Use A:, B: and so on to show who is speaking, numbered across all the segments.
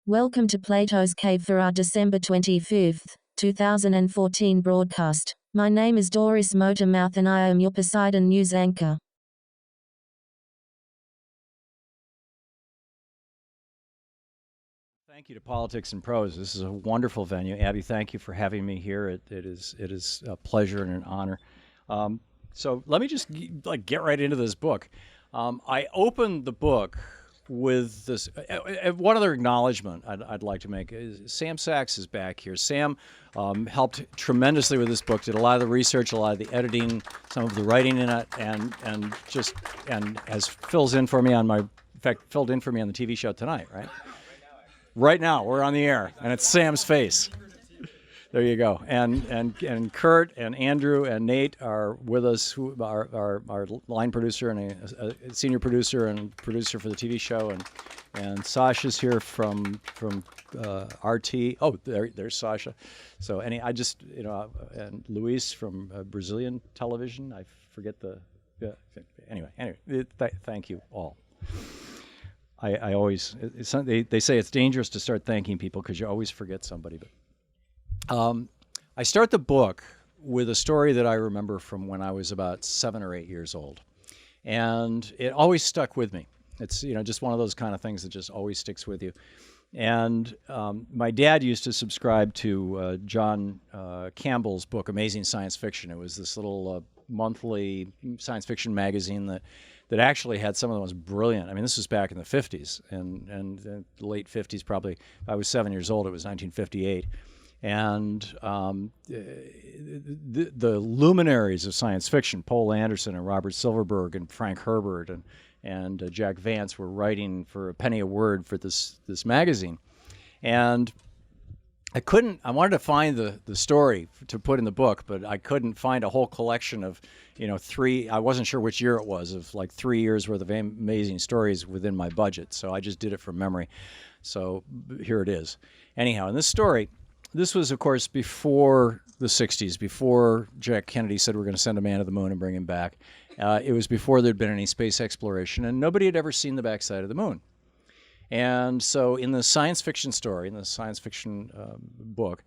A: Welcome to Plato's Cave for our December 25th, 2014 broadcast. My name is Doris Motormouth and I am your Poseidon news anchor.
B: Thank you to Politics and Prose. This is a wonderful venue. Abby, thank you for having me here. It is a pleasure and an honor. So let me just get right into this book. I opened the book with this. One other acknowledgement I'd like to make is Sam Sachs is back here. Sam helped tremendously with this book. Did a lot of the research, a lot of the editing, some of the writing in it, and filled in for me on the TV show tonight. Right now, we're on the air, and it's Sam's face. There you go. And Kurt and Andrew and Nate are with us, who are our line producer and a senior producer and producer for the TV show, and Sasha's here from RT. Oh, there's Sasha. So and Luis from Brazilian television. I forget the. Anyway, thank you all. I always, they say it's dangerous to start thanking people because you always forget somebody. But I start the book with a story that I remember from when I was about 7 or 8 years old. And it always stuck with me. It's, just one of those kind of things that just always sticks with you. And my dad used to subscribe to John Campbell's book, Amazing Science Fiction. It was this little monthly science fiction magazine that actually had some of the most brilliant. I mean, this was back in the 50s and the late 50s, probably. I was 7 years old. It was 1958. And the luminaries of science fiction, Poul Anderson and Robert Silverberg and Frank Herbert and Jack Vance, were writing for a penny a word for this magazine. And I wanted to find the story to put in the book, but I couldn't find a whole collection of, I wasn't sure which year it was, of like 3 years worth of amazing stories within my budget. So I just did it from memory. So here it is. Anyhow, in this story, this was, of course, before the 60s, before Jack Kennedy said we're going to send a man to the moon and bring him back. It was before there'd been any space exploration, and nobody had ever seen the backside of the moon. And so in the science fiction story, in the science fiction book,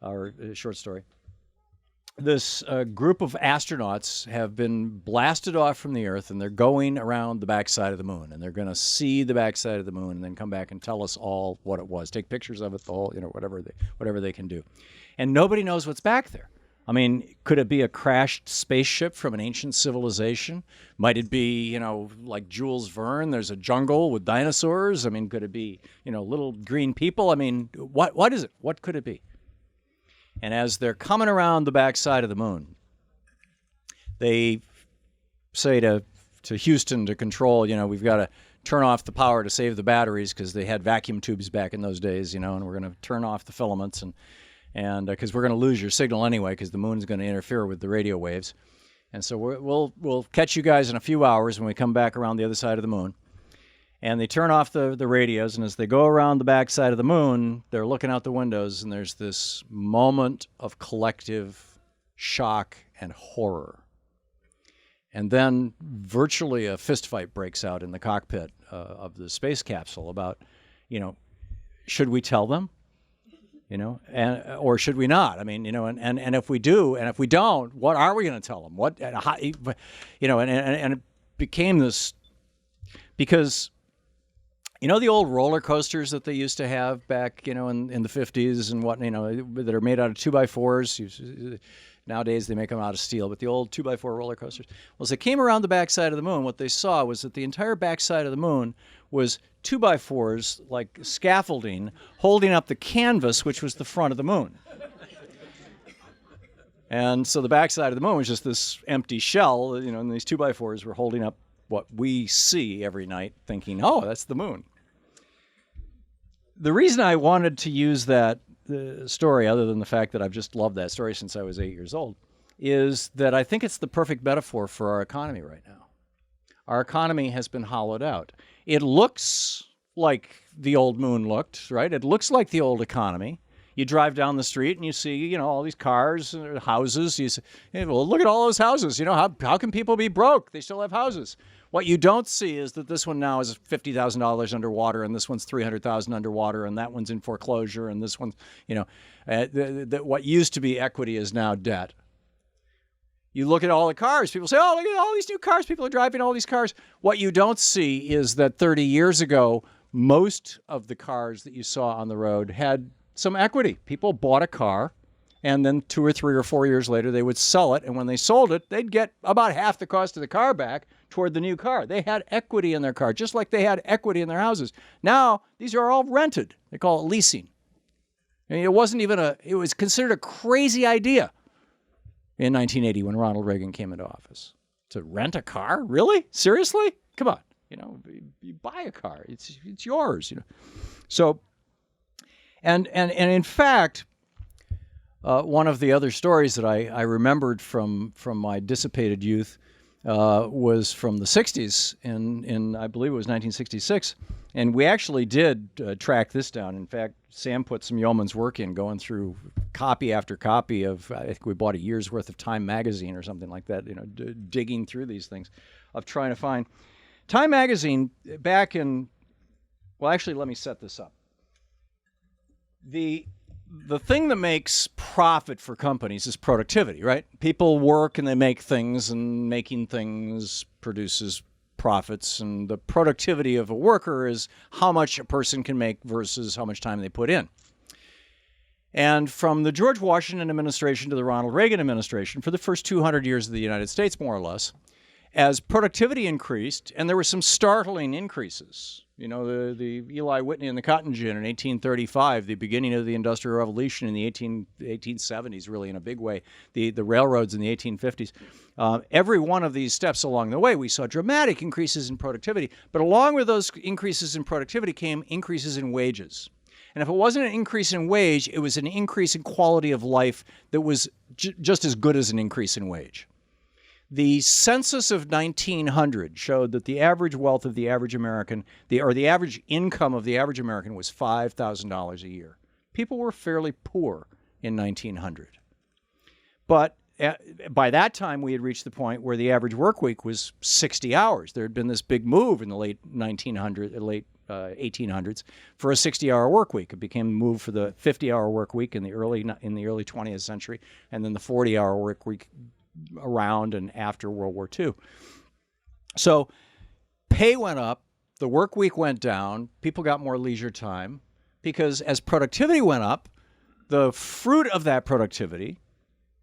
B: or short story, this group of astronauts have been blasted off from the Earth, and they're going around the backside of the moon, and they're going to see the backside of the moon and then come back and tell us all what it was, take pictures of it, the whole, whatever they can do. And nobody knows what's back there. I mean, could it be a crashed spaceship from an ancient civilization? Might it be, like Jules Verne, there's a jungle with dinosaurs? I mean, could it be, little green people? I mean, what is it? What could it be? And as they're coming around the backside of the moon, they say to Houston, to control, we've got to turn off the power to save the batteries because they had vacuum tubes back in those days, and we're going to turn off the filaments and because we're going to lose your signal anyway because the moon's going to interfere with the radio waves. And so we'll catch you guys in a few hours when we come back around the other side of the moon. And they turn off the radios, and as they go around the backside of the moon, they're looking out the windows, and there's this moment of collective shock and horror. And then virtually a fistfight breaks out in the cockpit of the space capsule about, should we tell them? Or should we not? I mean, and if we do, and if we don't, what are we going to tell them? What, and how, and it became this, because, the old roller coasters that they used to have back, in the 50s and what, that are made out of 2x4s. Nowadays they make them out of steel, but the old 2x4 roller coasters. Well, as they came around the backside of the moon, what they saw was that the entire backside of the moon was 2x4s, like scaffolding, holding up the canvas, which was the front of the moon. And so the backside of the moon was just this empty shell, and these 2x4s were holding up what we see every night, thinking, oh, that's the moon. The reason I wanted to use that story, other than the fact that I've just loved that story since I was 8 years old, is that I think it's the perfect metaphor for our economy right now. Our economy has been hollowed out. It looks like the old moon looked, right? It looks like the old economy. You drive down the street and you see, all these cars, houses. You say, hey, well, look at all those houses. How can people be broke? They still have houses. What you don't see is that this one now is $50,000 underwater, and this one's $300,000 underwater, and that one's in foreclosure, and this one's, what used to be equity is now debt. You look at all the cars. People say, oh, look at all these new cars. People are driving all these cars. What you don't see is that 30 years ago, most of the cars that you saw on the road had some equity. People bought a car, and then 2 or 3 or 4 years later, they would sell it. And when they sold it, they'd get about half the cost of the car back toward the new car. They had equity in their car, just like they had equity in their houses. Now, these are all rented. They call it leasing. I mean, it was considered a crazy idea in 1980 when Ronald Reagan came into office. To rent a car? Really? Seriously? Come on. You buy a car. It's yours. So, and in fact, one of the other stories that I remembered from my dissipated youth was from the 60s, in I believe it was 1966. And we actually did track this down. In fact, Sam put some yeoman's work in going through copy after copy of, I think we bought a year's worth of Time magazine or something like that, digging through these things, of trying to find. Time magazine back in, well, actually, let me set this up. The thing that makes profit for companies is productivity, right? People work and they make things, and making things produces profits, and the productivity of a worker is how much a person can make versus how much time they put in. And from the George Washington administration to the Ronald Reagan administration, for the first 200 years of the United States, more or less, as productivity increased, and there were some startling increases. The Eli Whitney and the cotton gin in 1835, the beginning of the Industrial Revolution in the 1870s, really in a big way, the railroads in the 1850s. Every one of these steps along the way, we saw dramatic increases in productivity. But along with those increases in productivity came increases in wages. And if it wasn't an increase in wage, it was an increase in quality of life that was just as good as an increase in wage. The census of 1900 showed that the average wealth of the average American, the average income of the average American, was $5,000 a year. People were fairly poor in 1900. But by that time, we had reached the point where the average work week was 60 hours. There had been this big move in the late 1800s for a 60-hour work week. It became a move for the 50-hour work week in the early 20th century, and then the 40-hour work week around and after World War II. So pay went up, the work week went down, people got more leisure time, because as productivity went up, the fruit of that productivity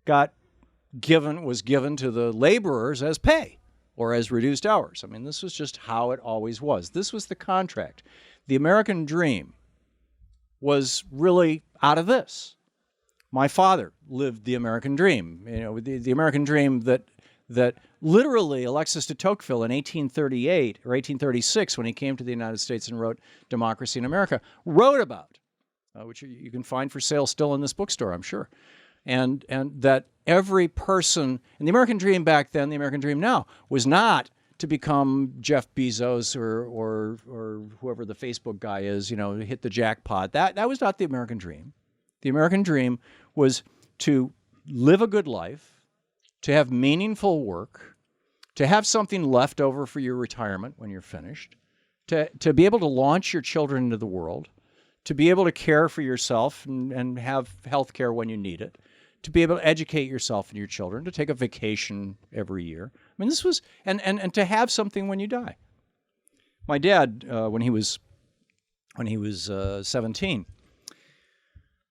B: was given to the laborers as pay or as reduced hours. I mean, this was just how it always was. This was the contract. The American dream was really out of this. My father lived the American dream, the American dream that literally Alexis de Tocqueville in 1838 or 1836, when he came to the United States and wrote Democracy in America, wrote about, which you can find for sale still in this bookstore, I'm sure. And that every person, and the American dream back then, the American dream now, was not to become Jeff Bezos or whoever the Facebook guy is, hit the jackpot. That was not the American dream. The American dream was to live a good life, to have meaningful work, to have something left over for your retirement when you're finished, to be able to launch your children into the world, to be able to care for yourself and have health care when you need it, to be able to educate yourself and your children, to take a vacation every year. I mean, this was, and to have something when you die. My dad, when he was 17,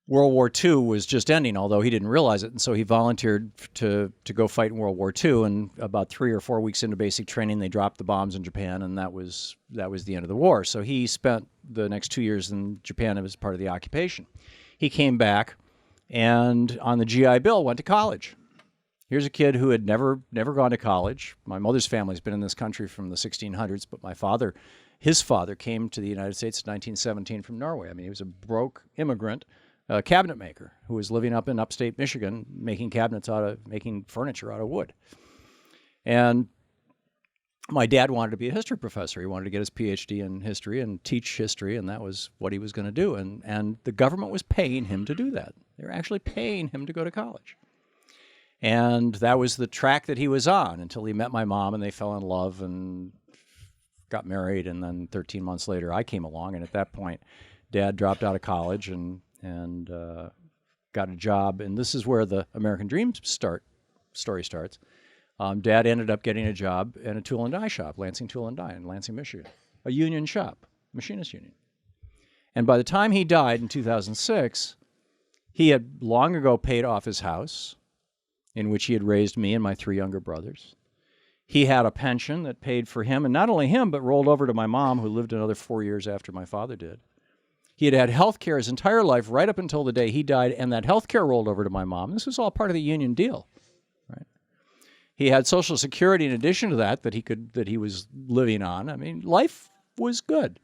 B: World War II was just ending, although he didn't realize it, and so he volunteered to go fight in World War II. And about 3 or 4 weeks into basic training, they dropped the bombs in Japan, and that was the end of the war. So he spent the next 2 years in Japan as part of the occupation. He came back, and on the GI Bill, went to college. Here's a kid who had never gone to college. My mother's family's been in this country from the 1600s, but his father came to the United States in 1917 from Norway. I mean, he was a broke immigrant. A cabinet maker who was living up in upstate Michigan, making furniture out of wood. And my dad wanted to be a history professor. He wanted to get his PhD in history and teach history, and that was what he was going to do. And the government was paying him to do that. They were actually paying him to go to college. And that was the track that he was on until he met my mom, and they fell in love, and got married, and then 13 months later I came along, and at that point Dad dropped out of college and got a job, and this is where the American Dream story starts. Dad ended up getting a job in a tool and die shop, Lansing Tool and Die in Lansing, Michigan, a union shop, machinist union. And by the time he died in 2006, he had long ago paid off his house, in which he had raised me and my 3 younger brothers. He had a pension that paid for him, and not only him, but rolled over to my mom, who lived another 4 years after my father did. He had had health care his entire life, right up until the day he died, and that health care rolled over to my mom. This was all part of the union deal, right? He had Social Security in addition to that he was living on. I mean, life was good.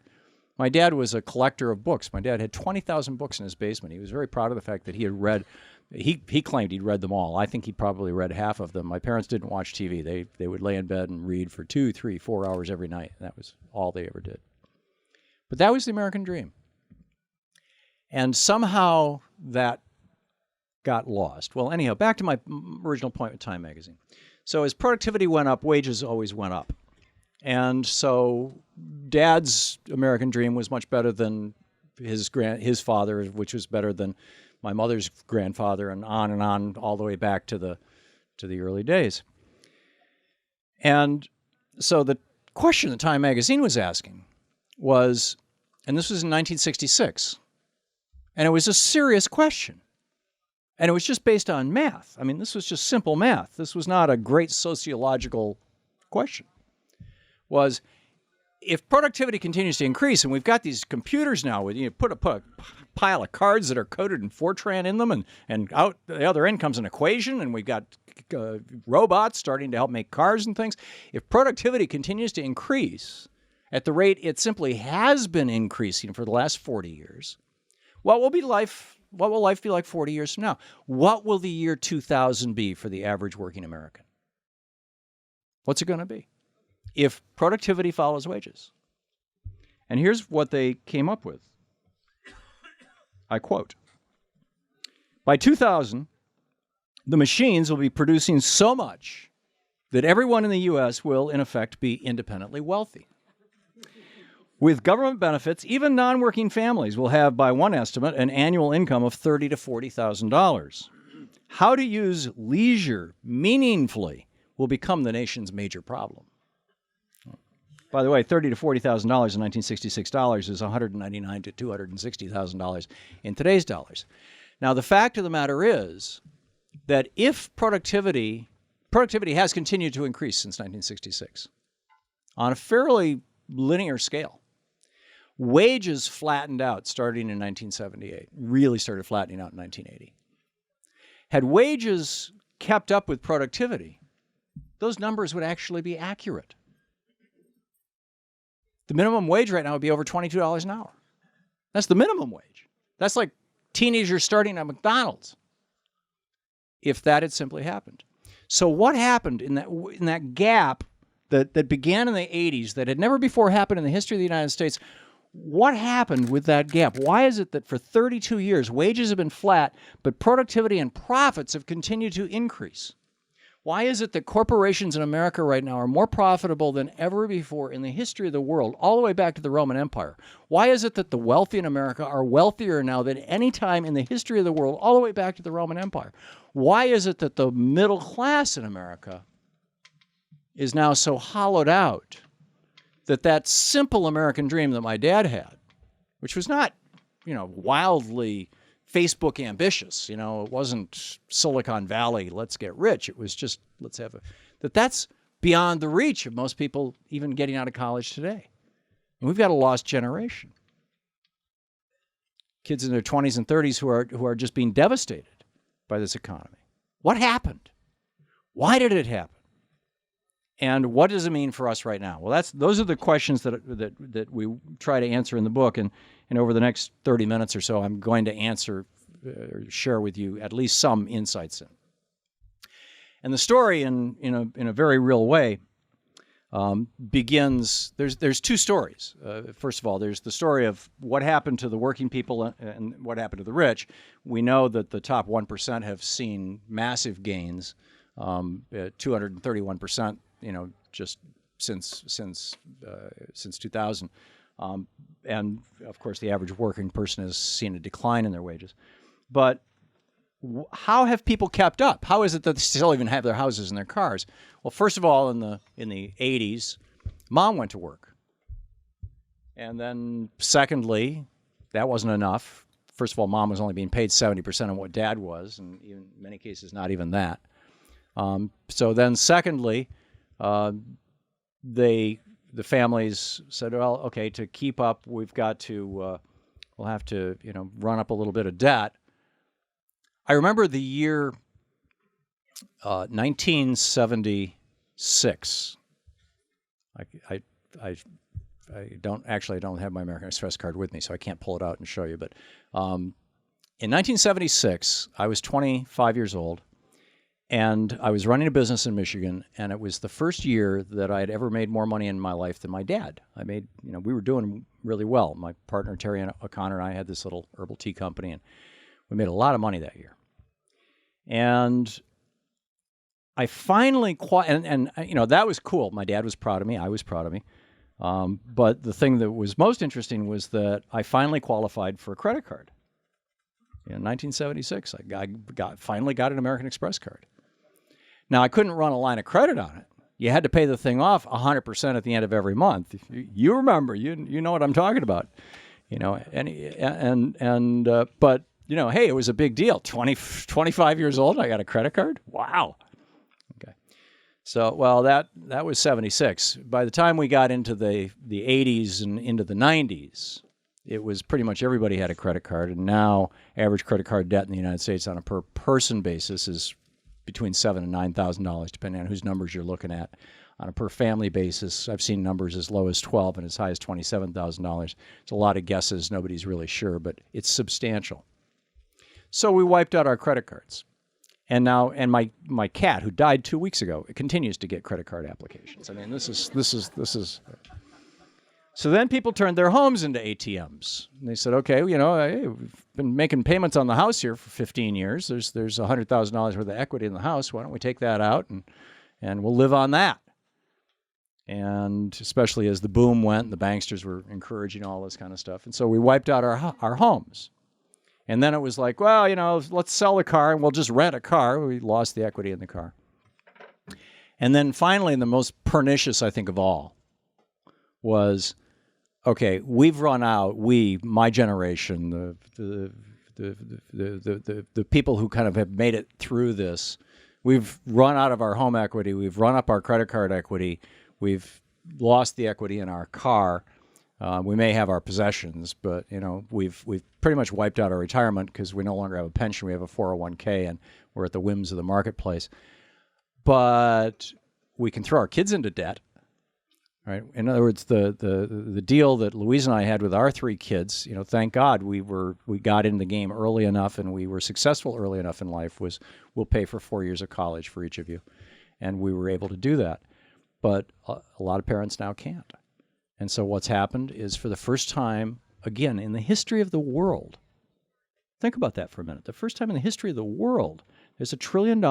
B: My dad was a collector of books. My dad had 20,000 books in his basement. He was very proud of the fact that he had read. He claimed he'd read them all. I think he probably read half of them. My parents didn't watch TV. They would lay in bed and read for 2, 3, 4 hours every night. That was all they ever did. But that was the American dream. And somehow that got lost. Well, anyhow, back to my original point with Time magazine. So as productivity went up, wages always went up. And so Dad's American dream was much better than his father, which was better than my mother's grandfather, and on all the way back to the early days. And so the question that Time magazine was asking was, and this was in 1966, and it was a serious question. And it was just based on math. I mean, this was just simple math. This was not a great sociological question. Was, if productivity continues to increase, and we've got these computers now with, put a pile of cards that are coded in Fortran in them, and out the other end comes an equation, and we've got robots starting to help make cars and things. If productivity continues to increase at the rate it simply has been increasing for the last 40 years, what will life be like 40 years from now? What will the year 2000 be for the average working American? What's it going to be if productivity follows wages? And here's what they came up with. I quote, "By 2000, the machines will be producing so much that everyone in the U.S. will, in effect, be independently wealthy. With government benefits, even non-working families will have, by one estimate, an annual income of $30,000 to $40,000. How to use leisure meaningfully will become the nation's major problem." By the way, $30,000 to $40,000 in 1966 dollars is $199,000 to $260,000 in today's dollars. Now, the fact of the matter is that if productivity has continued to increase since 1966 on a fairly linear scale. Wages flattened out starting in 1978, really started flattening out in 1980. Had wages kept up with productivity, those numbers would actually be accurate. The minimum wage right now would be over $22 an hour. That's the minimum wage. That's like teenagers starting at McDonald's, if that had simply happened. So what happened in that gap that began in the 80s, that had never before happened in the history of the United States? What happened with that gap? Why is it that for 32 years wages have been flat, but productivity and profits have continued to increase? Why is it that corporations in America right now are more profitable than ever before in the history of the world, all the way back to the Roman Empire? Why is it that the wealthy in America are wealthier now than any time in the history of the world, all the way back to the Roman Empire? Why is it that the middle class in America is now so hollowed out that simple American dream that my dad had, which was not, wildly Facebook ambitious, it wasn't Silicon Valley, let's get rich. It was just, let's have that's beyond the reach of most people even getting out of college today. And we've got a lost generation. Kids in their 20s and 30s who are just being devastated by this economy. What happened? Why did it happen? And what does it mean for us right now? Well, those are the questions that we try to answer in the book. And over the next 30 minutes or so, I'm going to answer or share with you at least some insights in. And the story, in a very real way, begins. There's two stories. First of all, there's the story of what happened to the working people and what happened to the rich. We know that the top 1% have seen massive gains, 231%. Just since 2000. And of course, the average working person has seen a decline in their wages. But how have people kept up? How is it that they still even have their houses and their cars? Well, first of all, in the 80s, mom went to work. And then secondly, that wasn't enough. First of all, mom was only being paid 70% of what dad was, and in many cases, not even that. So then secondly, the families said, well, okay, to keep up, we'll have to, run up a little bit of debt. I remember the year 1976. I don't have my American Express card with me, so I can't pull it out and show you. But in 1976, I was 25 years old, and I was running a business in Michigan, and it was the first year that I had ever made more money in my life than my dad. We were doing really well. My partner, Terry O'Connor, and I had this little herbal tea company, and we made a lot of money that year. And I finally, that was cool. My dad was proud of me. I was proud of me. But the thing that was most interesting was that I finally qualified for a credit card. In 1976, I finally got an American Express card. Now, I couldn't run a line of credit on it. You had to pay the thing off 100% at the end of every month. You remember, you know what I'm talking about. But hey, it was a big deal. 25 years old, I got a credit card? Wow. Okay. So, well, that was 76. By the time we got into the 80s and into the 90s, it was pretty much everybody had a credit card. And now average credit card debt in the United States on a per person basis is between $7,000 and $9,000, depending on whose numbers you're looking at. On a per family basis, I've seen numbers as low as $12,000 and as high as $27,000. It's a lot of guesses. Nobody's really sure, but it's substantial. So we wiped out our credit cards. And my cat, who died 2 weeks ago, it continues to get credit card applications. I mean, this is. So then people turned their homes into ATMs. And they said, okay, hey, we've been making payments on the house here for 15 years. There's $100,000 worth of equity in the house. Why don't we take that out and we'll live on that? And especially as the boom went, and the banksters were encouraging all this kind of stuff. And so we wiped out our homes. And then it was like, well, let's sell the car and we'll just rent a car. We lost the equity in the car. And then finally, and the most pernicious, I think, of all was, okay, we've run out, my generation, the people who kind of have made it through this, we've run out of our home equity, we've run up our credit card equity, we've lost the equity in our car. We may have our possessions, but we've pretty much wiped out our retirement because we no longer have a pension. We have a 401k, and we're at the whims of the marketplace. But we can throw our kids into debt, right? In other words, the deal that Louise and I had with our 3 kids, thank God we got in the game early enough, and we were successful early enough in life. Was we'll pay for 4 years of college for each of you, and we were able to do that. But a lot of parents now can't. And so what's happened is, for the first time, again, in the history of the world, think about that for a minute. The first time in the history of the world, there's $1 trillion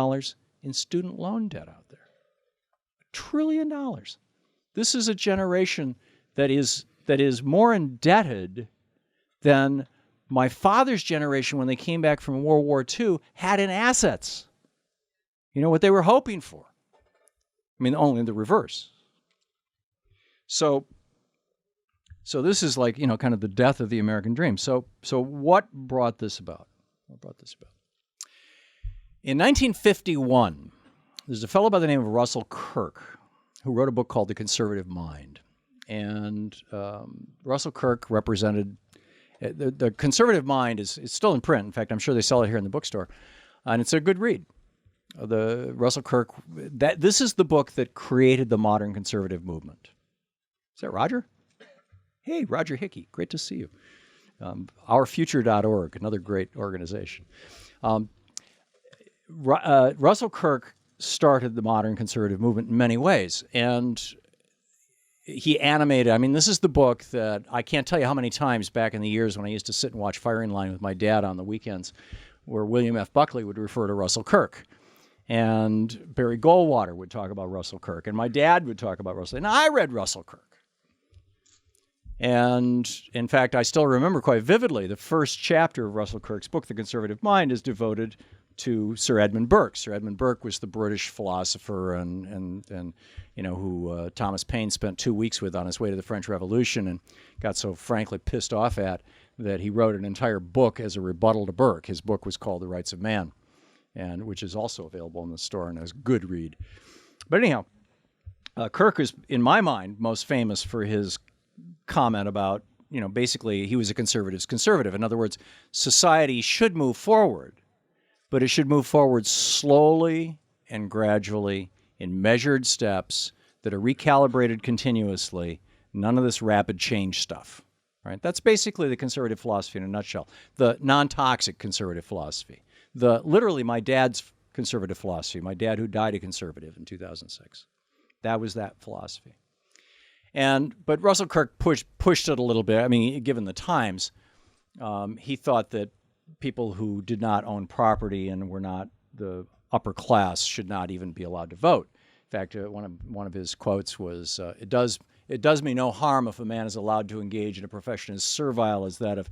B: in student loan debt out there. $1 trillion. This is a generation that is more indebted than my father's generation, when they came back from World War II, had in assets. What they were hoping for. I mean, only the reverse. So this is like, kind of the death of the American dream. So what brought this about? In 1951, there's a fellow by the name of Russell Kirk who wrote a book called The Conservative Mind. And Russell Kirk represented, the Conservative Mind is still in print. In fact, I'm sure they sell it here in the bookstore. And it's a good read. Russell Kirk, this is the book that created the modern conservative movement. Is that Roger? Hey, Roger Hickey, great to see you. Ourfuture.org, another great organization. Russell Kirk started the modern conservative movement in many ways, and he animated, this is the book that I can't tell you how many times back in the years when I used to sit and watch Firing Line with my dad on the weekends, where William F. Buckley would refer to Russell Kirk. And Barry Goldwater would talk about Russell Kirk, and my dad would talk about Russell. And I read Russell Kirk. And in fact, I still remember quite vividly the first chapter of Russell Kirk's book, The Conservative Mind, is devoted to Sir Edmund Burke. Sir Edmund Burke was the British philosopher and who Thomas Paine spent 2 weeks with on his way to the French Revolution and got so frankly pissed off at that he wrote an entire book as a rebuttal to Burke. His book was called The Rights of Man, and which is also available in the store and is a good read. But anyhow, Kirk is, in my mind, most famous for his comment about, basically he was a conservative's conservative. In other words, society should move forward, but it should move forward slowly and gradually in measured steps that are recalibrated continuously. None of this rapid change stuff, right? That's basically the conservative philosophy in a nutshell. The non-toxic conservative philosophy. Literally my dad's conservative philosophy. My dad, who died a conservative in 2006. That was that philosophy. But Russell Kirk pushed it a little bit. I mean, given the times, he thought that people who did not own property and were not the upper class should not even be allowed to vote. In fact, one of his quotes was, "It does me no harm if a man is allowed to engage in a profession as servile as that of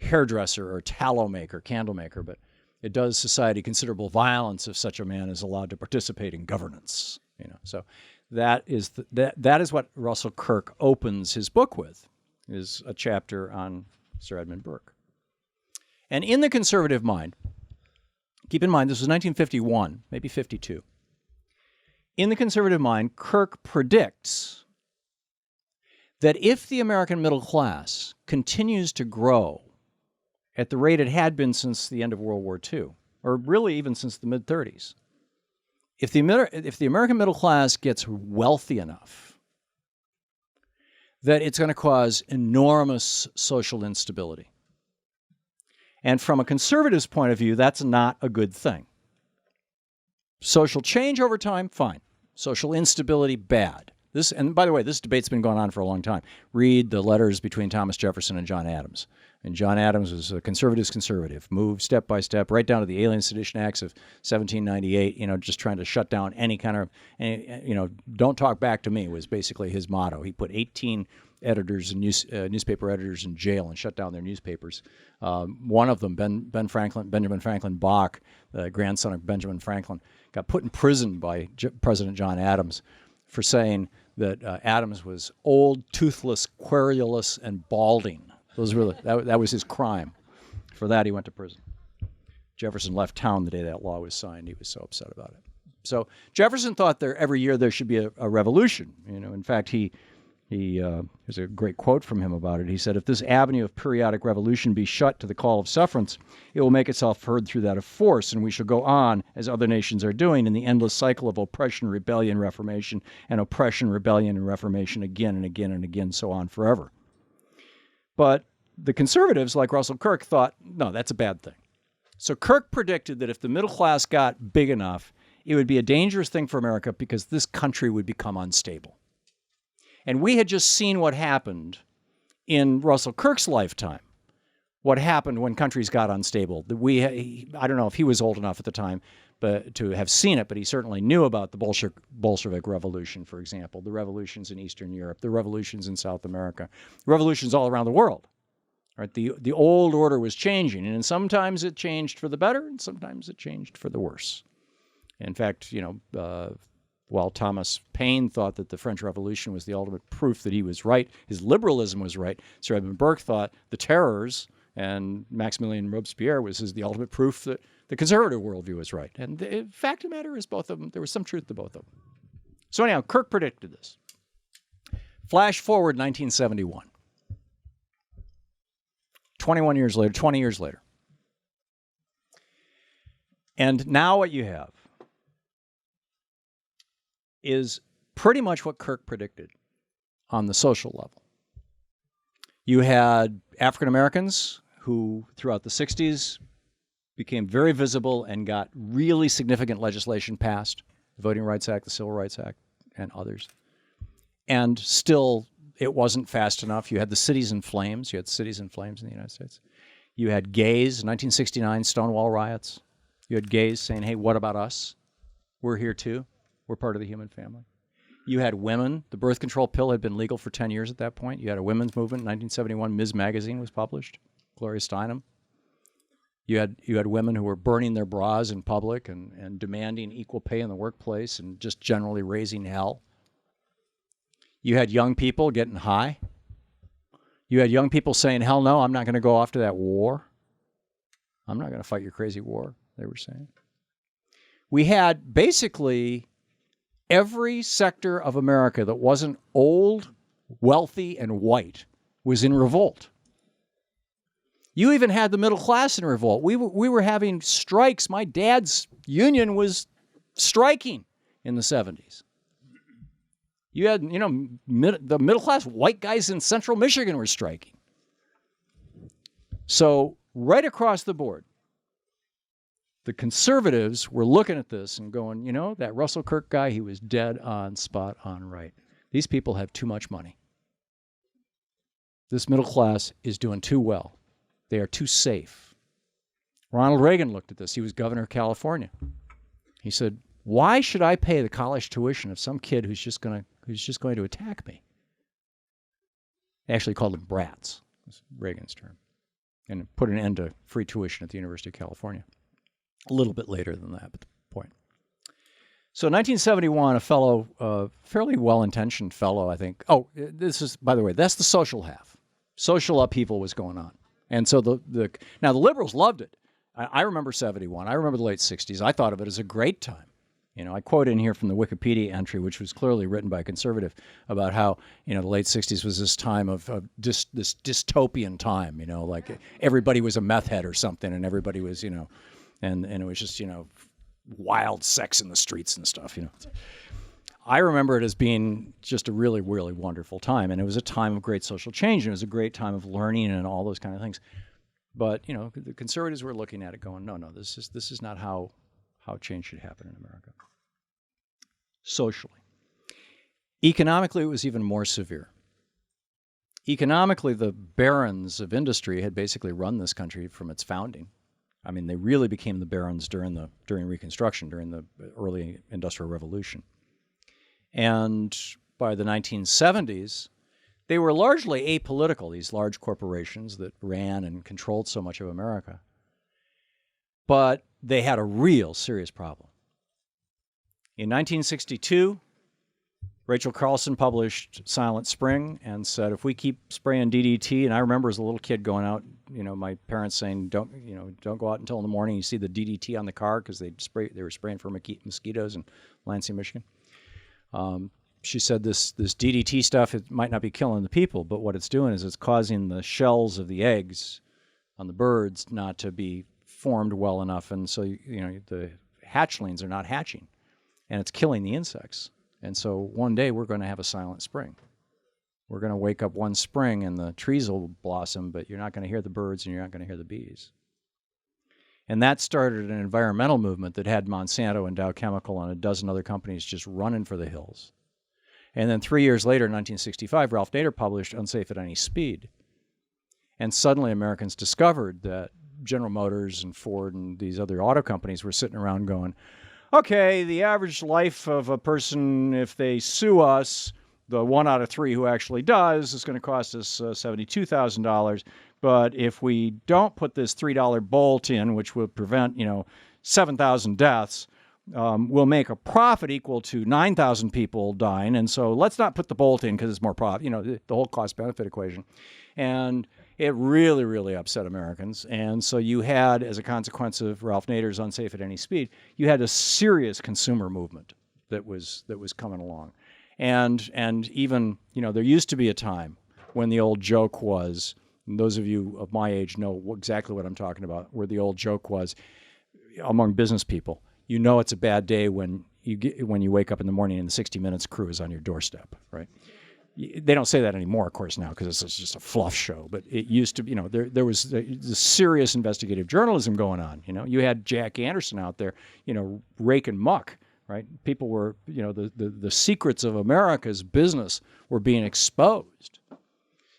B: hairdresser or tallow maker, candle maker, but it does society considerable violence if such a man is allowed to participate in governance." So that is what Russell Kirk opens his book with, is a chapter on Sir Edmund Burke. And in The Conservative Mind, keep in mind this was 1951, maybe 52. In The Conservative Mind, Kirk predicts that if the American middle class continues to grow at the rate it had been since the end of World War II, or really even since the mid-30s, if the American middle class gets wealthy enough, that it's going to cause enormous social instability. And from a conservative's point of view, that's not a good thing. Social change over time, fine. Social instability, bad. And by the way, this debate's been going on for a long time. Read the letters between Thomas Jefferson and John Adams. And John Adams was a conservative's conservative, moved step by step right down to the Alien Sedition Acts of 1798, just trying to shut down any kind of, don't talk back to me was basically his motto. He put 18 editors and newspaper editors in jail and shut down their newspapers. One of them, Benjamin Franklin Bach, the grandson of Benjamin Franklin, got put in prison by President John Adams for saying that Adams was old, toothless, querulous, and balding. That was his crime. For that, he went to prison. Jefferson left town the day that law was signed. He was so upset about it. So Jefferson thought every year there should be a revolution. In fact, there's a great quote from him about it. He said, "If this avenue of periodic revolution be shut to the call of sufferance, it will make itself heard through that of force, and we shall go on, as other nations are doing, in the endless cycle of oppression, rebellion, reformation, and oppression, rebellion, and reformation again and again and again, so on forever." But the conservatives, like Russell Kirk, thought, no, that's a bad thing. So Kirk predicted that if the middle class got big enough, it would be a dangerous thing for America because this country would become unstable. And we had just seen what happened in Russell Kirk's lifetime, what happened when countries got unstable. I don't know if he was old enough at the time to have seen it, but he certainly knew about the Bolshevik Revolution, for example, the revolutions in Eastern Europe, the revolutions in South America, revolutions all around the world. Right? The old order was changing, and sometimes it changed for the better, and sometimes it changed for the worse. In fact, while Thomas Paine thought that the French Revolution was the ultimate proof that he was right, his liberalism was right, Sir Edmund Burke thought the terrors and Maximilien Robespierre was the ultimate proof that the conservative worldview was right. And the fact of the matter is both of them, there was some truth to both of them. So anyhow, Kirk predicted this. Flash forward 1971. 20 years later. And now what you have is pretty much what Kirk predicted on the social level. You had African Americans who, throughout the 60s, became very visible and got really significant legislation passed, the Voting Rights Act, the Civil Rights Act, and others. And still, it wasn't fast enough. You had the cities in flames. You had cities in flames in the United States. You had gays, 1969 Stonewall riots. You had gays saying, hey, what about us? We're here too. We're part of the human family. You had women. The birth control pill had been legal for 10 years at that point. You had a women's movement. In 1971, Ms. Magazine was published. Gloria Steinem. You had women who were burning their bras in public and demanding equal pay in the workplace and just generally raising hell. You had young people getting high. You had young people saying, hell no, I'm not going to go off to that war. I'm not going to fight your crazy war, they were saying. We had basically every sector of America that wasn't old, wealthy, and white was in revolt. You even had the middle class in revolt. We were having strikes. My dad's union was striking in the 70s. You had, the middle class white guys in central Michigan were striking. So right across the board, the conservatives were looking at this and going, that Russell Kirk guy, he was dead on, spot on right. These people have too much money. This middle class is doing too well. They are too safe. Ronald Reagan looked at this. He was governor of California. He said, why should I pay the college tuition of some kid who's just going to attack me? They actually called them brats. That's Reagan's term. And put an end to free tuition at the University of California. A little bit later than that, but the point. So 1971, a fellow, fairly well-intentioned fellow, I think. Oh, this is, by the way, that's the social half. Social upheaval was going on. And so now the liberals loved it. I remember 71. I remember the late 60s. I thought of it as a great time. I quote in here from the Wikipedia entry, which was clearly written by a conservative, about how, the late 60s was this time of this dystopian time, like everybody was a meth head or something, and everybody was, and it was just, wild sex in the streets and stuff, I remember it as being just a really, really wonderful time, and it was a time of great social change, and it was a great time of learning and all those kind of things. But, the conservatives were looking at it going, no, this is not how change should happen in America. Socially. Economically, it was even more severe. Economically, the barons of industry had basically run this country from its founding. I mean, they really became the barons during Reconstruction, during the early Industrial Revolution. And by the 1970s, they were largely apolitical, these large corporations that ran and controlled so much of America. But they had a real serious problem. In 1962, Rachel Carlson published Silent Spring and said, if we keep spraying DDT, and I remember as a little kid going out, my parents saying, don't go out until in the morning. You see the DDT on the car because they were spraying for mosquitoes in Lansing, Michigan. She said this DDT stuff, it might not be killing the people, but what it's doing is it's causing the shells of the eggs on the birds not to be formed well enough, and so the hatchlings are not hatching, and it's killing the insects. And so one day we're going to have a silent spring. We're going to wake up one spring and the trees will blossom, but you're not going to hear the birds and you're not going to hear the bees. And that started an environmental movement that had Monsanto and Dow Chemical and a dozen other companies just running for the hills. And then 3 years later, in 1965, Ralph Nader published Unsafe at Any Speed. And suddenly Americans discovered that General Motors and Ford and these other auto companies were sitting around going, okay, the average life of a person, if they sue us, the 1 out of 3 who actually does, is going to cost us $72,000. But if we don't put this $3 bolt in, which will prevent, 7,000 deaths, we'll make a profit equal to 9,000 people dying. And so let's not put the bolt in because it's more profit, the whole cost-benefit equation. And it really, really upset Americans. And so you had, as a consequence of Ralph Nader's Unsafe at Any Speed, you had a serious consumer movement that was coming along. And even, there used to be a time when the old joke was, and those of you of my age know exactly what I'm talking about, where the old joke was among business people, it's a bad day when you wake up in the morning and the 60 Minutes crew is on your doorstep, right? They don't say that anymore, of course, now because it's just a fluff show. But it used to be, there was the serious investigative journalism going on. You had Jack Anderson out there, raking muck, right? People were, the secrets of America's business were being exposed.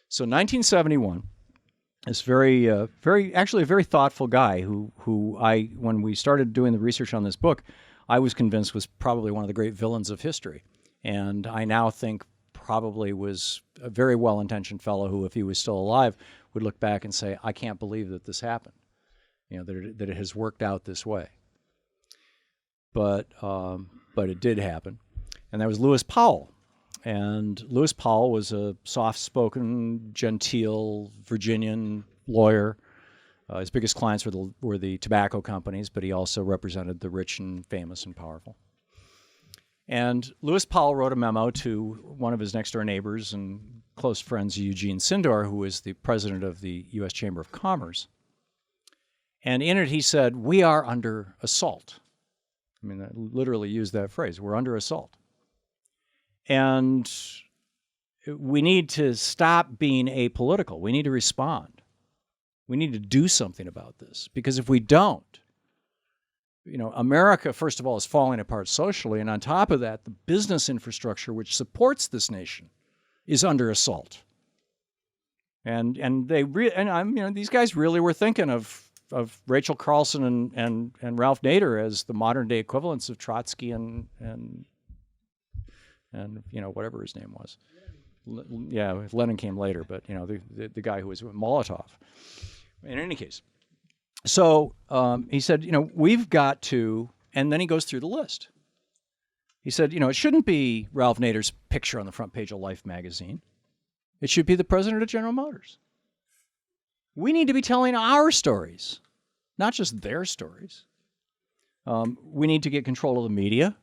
B: So 1971, this actually a very thoughtful guy who when we started doing the research on this book, I was convinced was probably one of the great villains of history. And I now think probably was a very well-intentioned fellow who, if he was still alive, would look back and say, I can't believe that this happened, that it has worked out this way. But it did happen. And that was Lewis Powell. And Lewis Powell was a soft-spoken, genteel Virginian lawyer. His biggest clients were the tobacco companies, but he also represented the rich and famous and powerful. And Lewis Powell wrote a memo to one of his next-door neighbors and close friends, Eugene Sindor, who is the president of the U.S. Chamber of Commerce. And in it he said, we are under assault. I mean, I literally used that phrase, we're under assault. And we need to stop being apolitical. We need to respond. We need to do something about this. Because if we don't, America, first of all, is falling apart socially. And on top of that, the business infrastructure which supports this nation is under assault. And these guys really were thinking of Rachel Carlson and Ralph Nader as the modern day equivalents of Trotsky and whatever his name was. Yeah, Lenin came later, but the guy who was with Molotov. In any case, so he said, we've got to, and then he goes through the list. He said, it shouldn't be Ralph Nader's picture on the front page of Life magazine. It should be the president of General Motors. We need to be telling our stories, not just their stories. We need to get control of the media.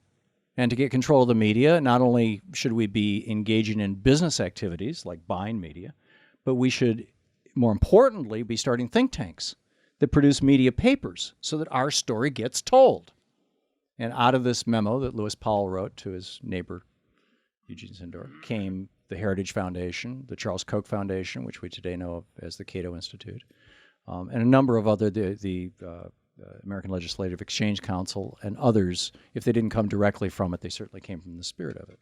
B: And to get control of the media, not only should we be engaging in business activities like buying media, but we should, more importantly, be starting think tanks that produce media papers so that our story gets told. And out of this memo that Lewis Powell wrote to his neighbor, Eugene Sindor, came the Heritage Foundation, the Charles Koch Foundation, which we today know of as the Cato Institute, and a number of other, the American Legislative Exchange Council and others. If they didn't come directly from it, they certainly came from the spirit of it.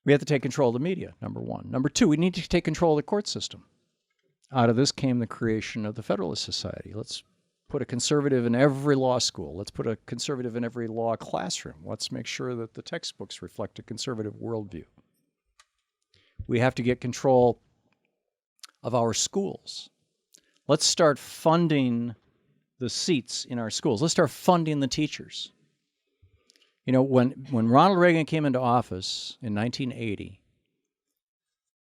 B: We have to take control of the media, number one. Number two, we need to take control of the court system. Out of this came the creation of the Federalist Society. Let's put a conservative in every law school. Let's put a conservative in every law classroom. Let's make sure that the textbooks reflect a conservative worldview. We have to get control of our schools. Let's start funding the seats in our schools. Let's start funding the teachers. When Ronald Reagan came into office in 1980,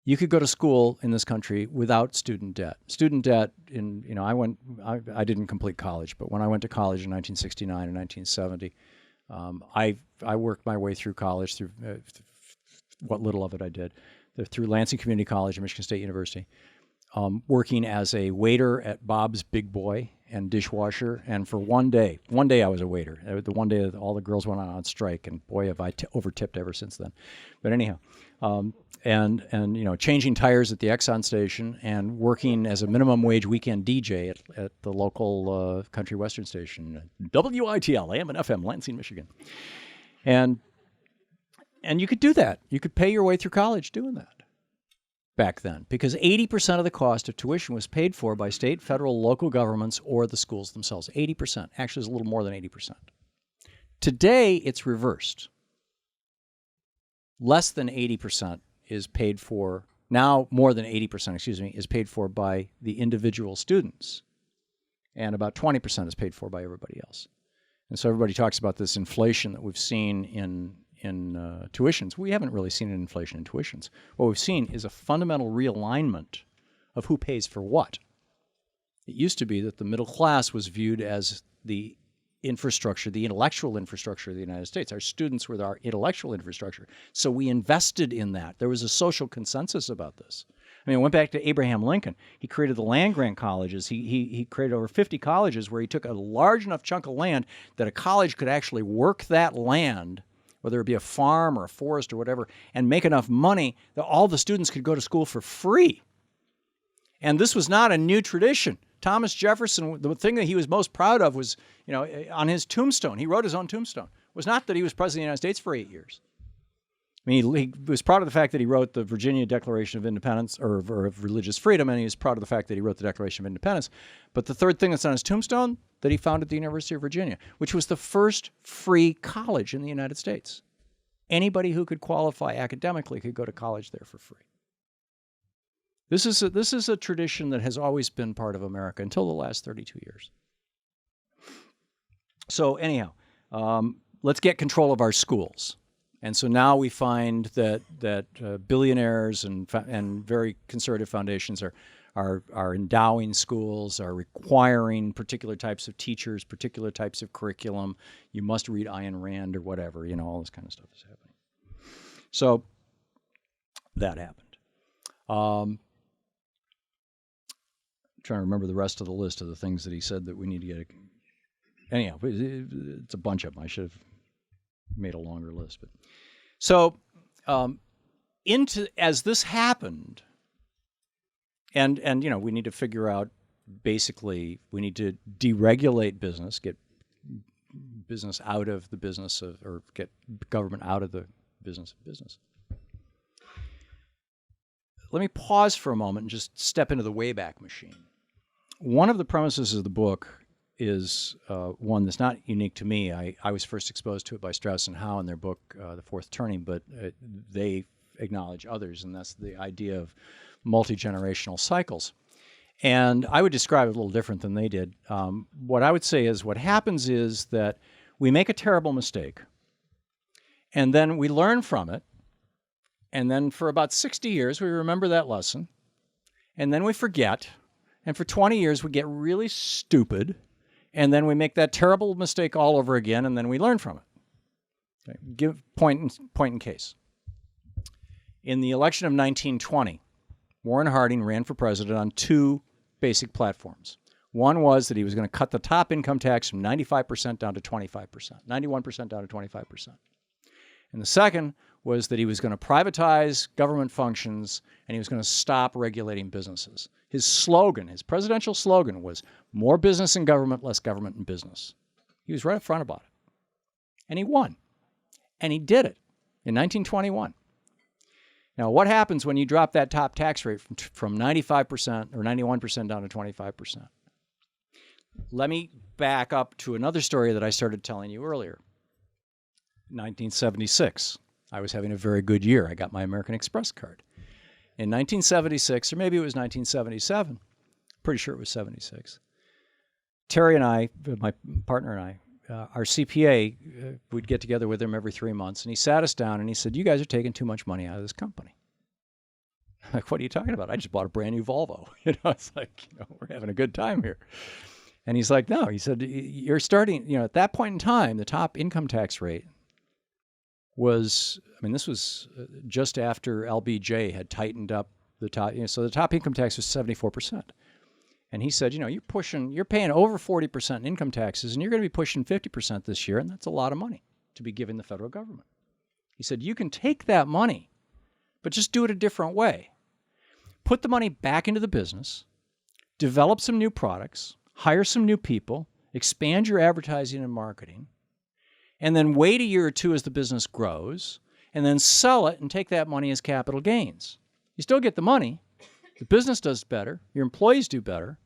B: you could go to school in this country without student debt. Student debt, I didn't complete college, but when I went to college in 1969 and 1970, I worked my way through college, through what little of it I did, through Lansing Community College and Michigan State University, working as a waiter at Bob's Big Boy and dishwasher. And for one day I was a waiter. The one day that all the girls went on strike, and boy, have I over-tipped ever since then. But anyhow, and changing tires at the Exxon station and working as a minimum wage weekend DJ at the local country western station, WITL, AM and FM, Lansing, Michigan. And you could do that. You could pay your way through college doing that back then, because 80% of the cost of tuition was paid for by state, federal, local governments or the schools themselves. 80%. Actually, it's a little more than 80%. Today, it's reversed. Less than 80% is paid for, now more than 80%, is paid for by the individual students. And about 20% is paid for by everybody else. And so everybody talks about this inflation that we've seen in tuitions. We haven't really seen an inflation in tuitions. What we've seen is a fundamental realignment of who pays for what. It used to be that the middle class was viewed as the infrastructure, the intellectual infrastructure of the United States. Our students were our intellectual infrastructure. So we invested in that. There was a social consensus about this. I mean, I went back to Abraham Lincoln. He created the land-grant colleges. He created over 50 colleges where he took a large enough chunk of land that a college could actually work that land, whether it be a farm or a forest or whatever, and make enough money that all the students could go to school for free. And this was not a new tradition. Thomas Jefferson, the thing that he was most proud of was, on his tombstone, he wrote his own tombstone, was not that he was president of the United States for 8 years. I mean, he was proud of the fact that he wrote the Virginia Declaration of Independence, or of Religious Freedom, and he was proud of the fact that he wrote the Declaration of Independence. But the third thing that's on his tombstone, that he founded the University of Virginia, which was the first free college in the United States. Anybody who could qualify academically could go to college there for free. This is a tradition that has always been part of America until the last 32 years. So anyhow, let's get control of our schools. And so now we find that billionaires and very conservative foundations are endowing schools, are requiring particular types of teachers, particular types of curriculum. You must read Ayn Rand or whatever, all this kind of stuff is happening. So that happened. I'm trying to remember the rest of the list of the things that he said that we need to get. Anyhow, it's a bunch of them. I should have made a longer list. But so as this happened, and we need to figure out, basically we need to deregulate business, get business out of the business of, or get government out of the business of business. Let me pause for a moment and just step into the Wayback Machine. One of the premises of the book is one that's not unique to me. I was first exposed to it by Strauss and Howe in their book, The Fourth Turning, but they acknowledge others, and that's the idea of multi-generational cycles. And I would describe it a little different than they did. What I would say is what happens is that we make a terrible mistake, and then we learn from it, and then for about 60 years we remember that lesson, and then we forget, and for 20 years we get really stupid, and then we make that terrible mistake all over again, and then we learn from it. Okay. Give point in case. In the election of 1920, Warren Harding ran for president on two basic platforms. One was that he was going to cut the top income tax from 95% down to 25%, 91% down to 25%. And the second was that he was going to privatize government functions, and he was going to stop regulating businesses. His slogan, his presidential slogan, was more business in government, less government in business. He was right up front about it. And he won. And he did it in 1921. Now, what happens when you drop that top tax rate from 95% or 91% down to 25%? Let me back up to another story that I started telling you earlier. 1976. I was having a very good year. I got my American Express card. In 1976, or maybe it was 1977, pretty sure it was 76, Terry and I, my partner and I, our CPA, we'd get together with him every 3 months, and he sat us down and he said, "You guys are taking too much money out of this company." I'm like, "What are you talking about? I just bought a brand new Volvo." It's like, we're having a good time here. And he's like, "No," he said, "you're starting, at that point in time, the top income tax rate was, this was just after LBJ had tightened up the top, so the top income tax was 74%. And he said, you're paying over 40% in income taxes, and you're going to be pushing 50% this year, and that's a lot of money to be giving the federal government. He said, you can take that money, but just do it a different way. Put the money back into the business, develop some new products, hire some new people, expand your advertising and marketing, and then wait a year or two as the business grows, and then sell it and take that money as capital gains. You still get the money, the business does better, your employees do better,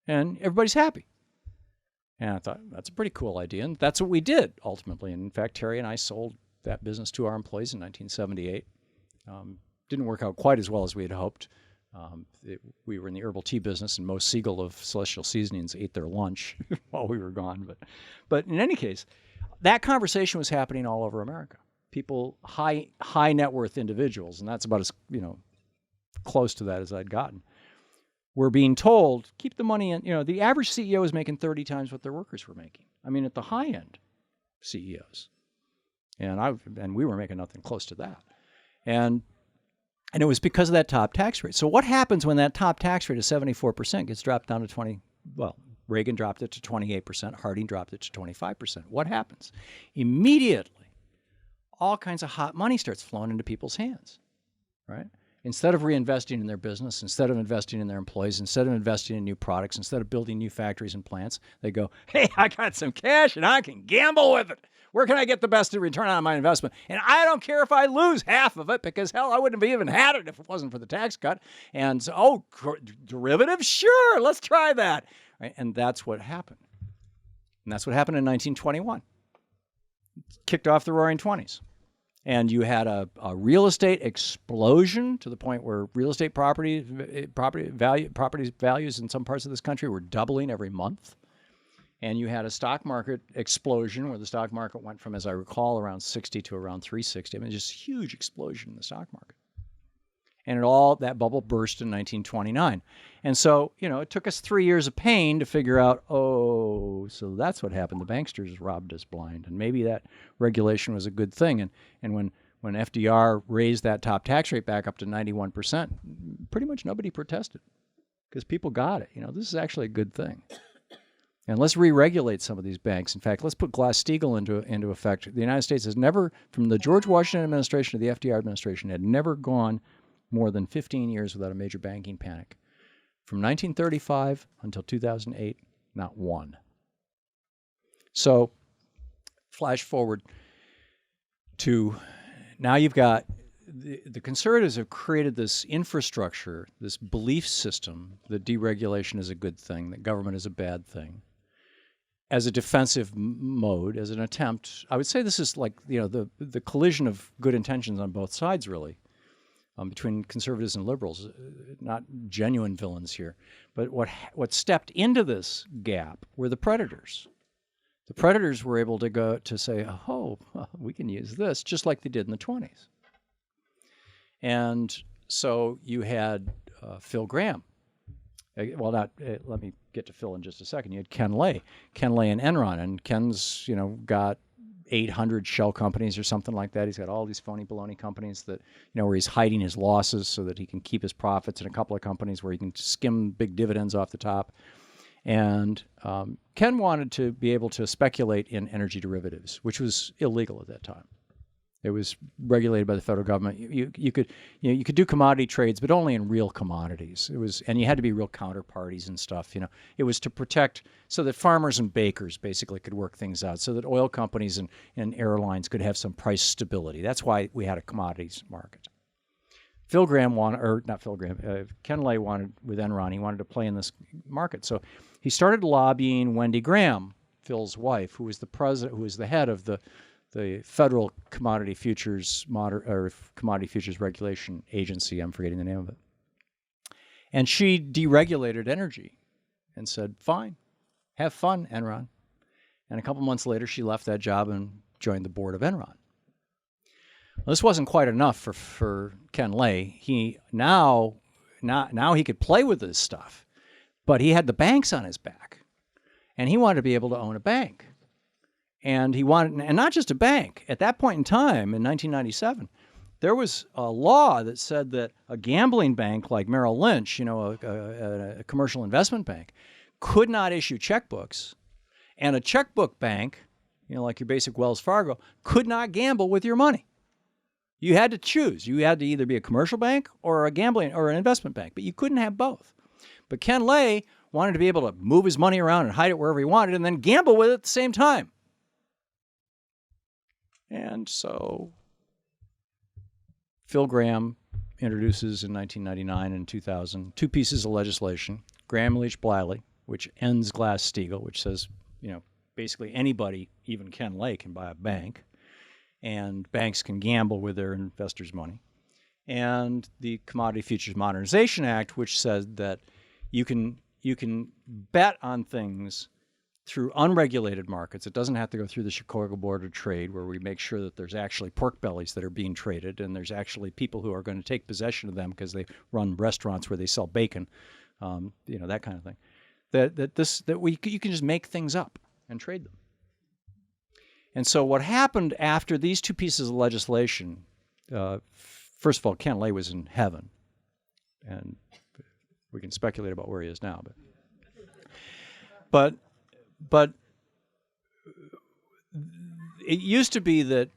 B: and everybody's happy." And I thought, that's a pretty cool idea, and that's what we did, ultimately. And in fact, Terry and I sold that business to our employees in 1978. Didn't work out quite as well as we had hoped. We were in the herbal tea business, and Mo Siegel of Celestial Seasonings ate their lunch while we were gone. But in any case, that conversation was happening all over America. People, high net worth individuals, and that's about as close to that as I'd gotten, were being told, keep the money in. The average CEO is making 30 times what their workers were making. At the high end CEOs, and we were making nothing close to that, and it was because of that top tax rate. So what happens when that top tax rate of 74% gets dropped down to 20? Well, Reagan dropped it to 28%. Harding dropped it to 25%. What happens? Immediately, all kinds of hot money starts flowing into people's hands, right? Instead of reinvesting in their business, instead of investing in their employees, instead of investing in new products, instead of building new factories and plants, they go, hey, I got some cash and I can gamble with it. Where can I get the best return on my investment? And I don't care if I lose half of it, because, hell, I wouldn't have even had it if it wasn't for the tax cut. And so, derivatives? Sure, let's try that. Right? And that's what happened. And that's what happened in 1921. Kicked off the Roaring '20s. And you had a real estate explosion to the point where real estate property values in some parts of this country were doubling every month. And you had a stock market explosion where the stock market went from, as I recall, around 60 to around 360. I mean, just a huge explosion in the stock market. And that bubble burst in 1929. And so, it took us 3 years of pain to figure out, so that's what happened. The banksters robbed us blind. And maybe that regulation was a good thing. And when FDR raised that top tax rate back up to 91%, pretty much nobody protested because people got it. This is actually a good thing. And let's re-regulate some of these banks. In fact, let's put Glass-Steagall into effect. The United States has never, from the George Washington administration to the FDR administration, had never gone more than 15 years without a major banking panic. From 1935 until 2008, not one. So, flash forward to now you've got the conservatives have created this infrastructure, this belief system that deregulation is a good thing, that government is a bad thing, as a defensive mode, as an attempt. I would say this is like, the collision of good intentions on both sides, really. Between conservatives and liberals, not genuine villains here. But what stepped into this gap were the predators. The predators were able to go to say, we can use this, just like they did in the 20s. And so you had Phil Graham. Let me get to Phil in just a second. You had Ken Lay and Enron, and Ken's, got 800 shell companies or something like that. He's got all these phony baloney companies that, where he's hiding his losses so that he can keep his profits, and a couple of companies where he can skim big dividends off the top. And Ken wanted to be able to speculate in energy derivatives, which was illegal at that time. It was regulated by the federal government. You could do commodity trades, but only in real commodities. And you had to be real counterparties and stuff. It was to protect so that farmers and bakers basically could work things out, so that oil companies and airlines could have some price stability. That's why we had a commodities market. Ken Lay wanted with Enron. He wanted to play in this market, so he started lobbying Wendy Graham, Phil's wife, who was the head of the Federal Commodity Futures Commodity Futures Regulation Agency. I'm forgetting the name of it. And she deregulated energy and said, fine, have fun, Enron. And a couple months later, she left that job and joined the board of Enron. Well, this wasn't quite enough for Ken Lay. Now he could play with this stuff, but he had the banks on his back, and he wanted to be able to own a bank. And he wanted, and not just a bank. At that point in time, in 1997, there was a law that said that a gambling bank like Merrill Lynch, a commercial investment bank, could not issue checkbooks, and a checkbook bank, like your basic Wells Fargo, could not gamble with your money. You had to choose. You had to either be a commercial bank or a gambling or an investment bank, but you couldn't have both. But Ken Lay wanted to be able to move his money around and hide it wherever he wanted, and then gamble with it at the same time. And so Phil Graham introduces in 1999 and 2000 two pieces of legislation, Graham-Leach-Bliley, which ends Glass-Steagall, which says, basically anybody, even Ken Lay, can buy a bank, and banks can gamble with their investors' money. And the Commodity Futures Modernization Act, which said that you can bet on things through unregulated markets. It doesn't have to go through the Chicago Board of Trade, where we make sure that there's actually pork bellies that are being traded, and there's actually people who are going to take possession of them because they run restaurants where they sell bacon, that kind of thing. You can just make things up and trade them. And so what happened after these two pieces of legislation, first of all, Ken Lay was in heaven, and we can speculate about where he is now, but it used to be that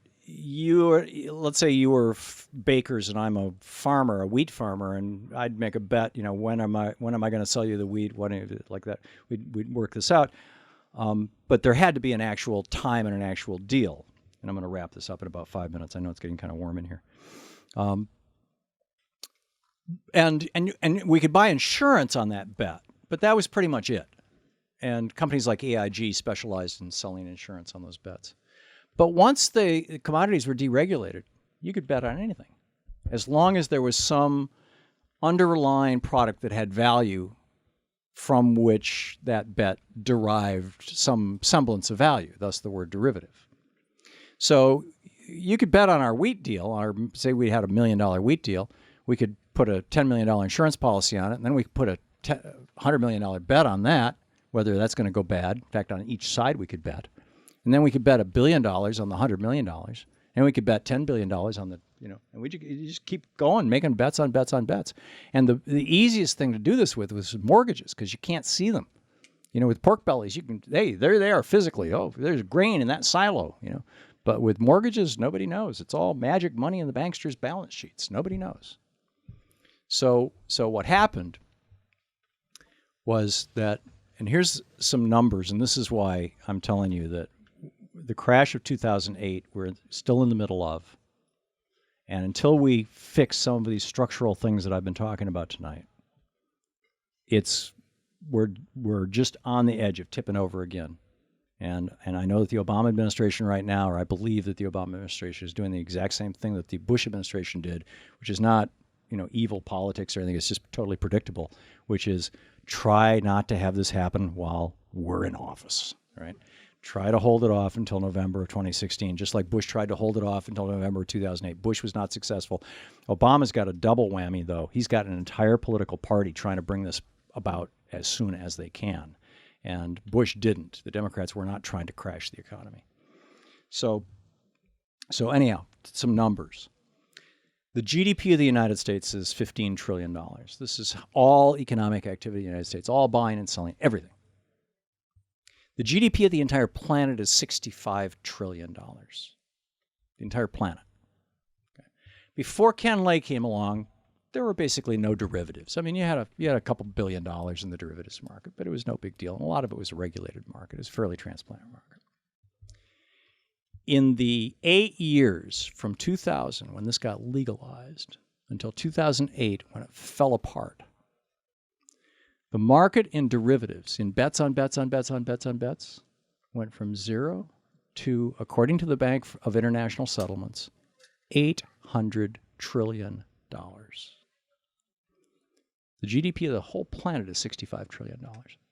B: let's say you were bakers and I'm a farmer, a wheat farmer, and I'd make a bet. When am I going to sell you the wheat? Like that. We'd work this out. But there had to be an actual time and an actual deal. And I'm going to wrap this up in about 5 minutes. I know it's getting kind of warm in here. And we could buy insurance on that bet, but that was pretty much it. And companies like AIG specialized in selling insurance on those bets. But once the commodities were deregulated, you could bet on anything, as long as there was some underlying product that had value from which that bet derived some semblance of value, thus the word derivative. So you could bet on our wheat deal, say we had $1 million wheat deal, we could put a $10 million insurance policy on it, and then we could put a $100 million bet on that, whether that's going to go bad. In fact, on each side we could bet. And then we could bet $1 billion on the $100 million, and we could bet $10 billion on the, and you just keep going, making bets on bets on bets. And the easiest thing to do this with was mortgages, because you can't see them. With pork bellies, there they are physically. Oh, there's grain in that silo, But with mortgages, nobody knows. It's all magic money in the banksters' balance sheets. Nobody knows. So what happened was that, and here's some numbers, and this is why I'm telling you that the crash of 2008, we're still in the middle of. And until we fix some of these structural things that I've been talking about tonight, we're just on the edge of tipping over again. And I know that the Obama administration right now, or I believe that the Obama administration is doing the exact same thing that the Bush administration did, which is not, evil politics or anything. It's just totally predictable, which is try not to have this happen while we're in office, right? Try to hold it off until November of 2016, just like Bush tried to hold it off until November of 2008. Bush was not successful. Obama's got a double whammy, though. He's got an entire political party trying to bring this about as soon as they can. And Bush didn't. The Democrats were not trying to crash the economy. So anyhow, some numbers. The GDP of the United States is $15 trillion. This is all economic activity in the United States, all buying and selling, everything. The GDP of the entire planet is $65 trillion. The entire planet. Okay. Before Ken Lay came along, there were basically no derivatives. I mean, you had a couple $1 billion in the derivatives market, but it was no big deal. And a lot of it was a regulated market. It was a fairly transparent market. In the 8 years from 2000, when this got legalized, until 2008, when it fell apart, the market in derivatives, in bets on bets on bets on bets on bets, went from zero to, according to the Bank of International Settlements, $800 trillion. The GDP of the whole planet is $65 trillion.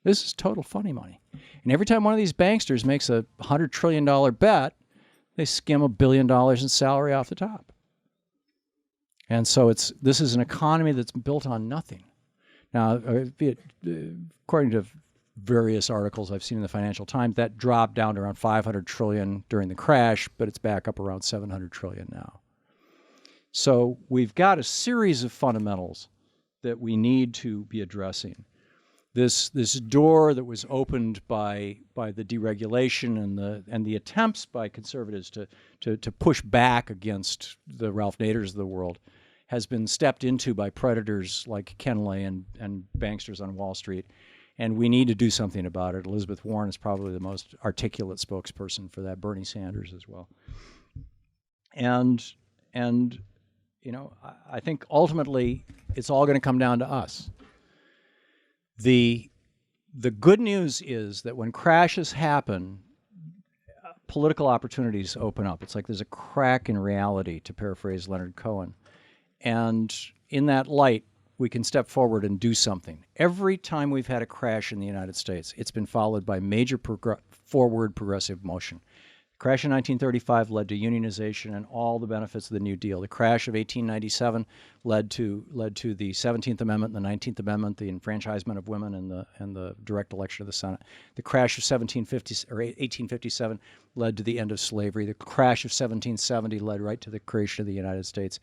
B: This is total funny money. And every time one of these banksters makes a $100 trillion bet, they skim $1 billion in salary off the top. And so this is an economy that's built on nothing. Now, according to various articles I've seen in the Financial Times, that dropped down to around $500 trillion during the crash, but it's back up around $700 trillion now. So we've got a series of fundamentals that we need to be addressing. This door that was opened by the deregulation and the attempts by conservatives to push back against the Ralph Naders of the world has been stepped into by predators like Ken Lay and banksters on Wall Street, and we need to do something about it. Elizabeth Warren is probably the most articulate spokesperson for that, Bernie Sanders as well. And I think ultimately it's all going to come down to us. The good news is that when crashes happen, political opportunities open up. It's like there's a crack in reality, to paraphrase Leonard Cohen. And in that light, we can step forward and do something. Every time we've had a crash in the United States, it's been followed by major forward progressive motion. The crash in 1935 led to unionization and all the benefits of the New Deal. The crash of 1897 led to the 17th Amendment and the 19th Amendment, the enfranchisement of women and the direct election of the Senate. The crash of 1857 led to the end of slavery. The crash of 1770 led right to the creation of the United States.